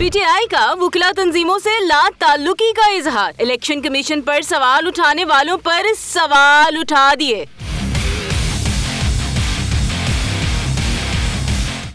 PTI का वुकला तंजीमों से ला ताल्लुकी का इजहार। इलेक्शन कमीशन पर सवाल उठाने वालों पर सवाल उठा दिए।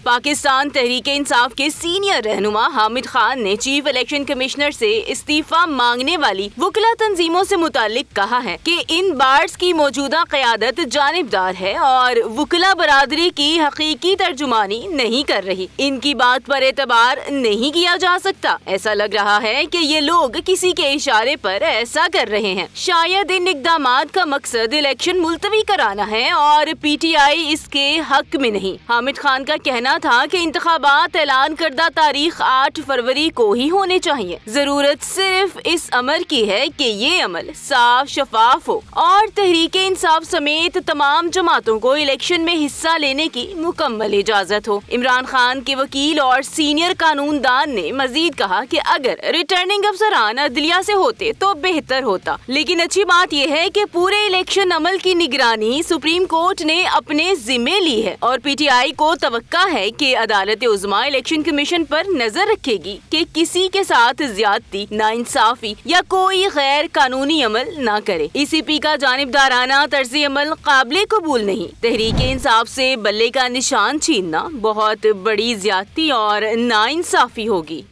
पाकिस्तान तहरीक इंसाफ के सीनियर रहनुमा हामिद खान ने चीफ इलेक्शन कमिश्नर से इस्तीफा मांगने वाली वुकला तंजीमों से मुतालिक कहा है कि इन बार्ड्स की मौजूदा क़यादत जानिबदार है और वुकला बरादरी की हकीकी तर्जुमानी नहीं कर रही। इनकी बात पर एतबार नहीं किया जा सकता। ऐसा लग रहा है कि ये लोग किसी के इशारे पर ऐसा कर रहे हैं। शायद इन इक़दामात का मकसद इलेक्शन मुलतवी कराना है और पीटीआई इसके हक में नहीं। हामिद खान का कहना था कि इंतखाबात ऐलान करदा तारीख 8 फरवरी को ही होने चाहिए। जरूरत सिर्फ इस अमर की है कि ये अमल साफ शफाफ हो और तहरीके इंसाफ समेत तमाम जमातों को इलेक्शन में हिस्सा लेने की मुकम्मल इजाजत हो। इमरान खान के वकील और सीनियर कानूनदान ने मजीद कहा कि अगर रिटर्निंग अफसरान अदलिया से होते तो बेहतर होता, लेकिन अच्छी बात यह है कि पूरे इलेक्शन अमल की निगरानी सुप्रीम कोर्ट ने अपने जिम्मे ली है और पीटीआई को तवक्का है कि अदालत उज़्मा इलेक्शन कमीशन पर नजर रखेगी कि किसी के साथ ज्यादती, नाइंसाफी या कोई गैर कानूनी अमल न करे। ईसीपी का जानिबदाराना तर्ज़े अमल काबिले कबूल नहीं। तहरीक इंसाफ से बल्ले का निशान छीनना बहुत बड़ी ज्यादती और नाइंसाफी होगी।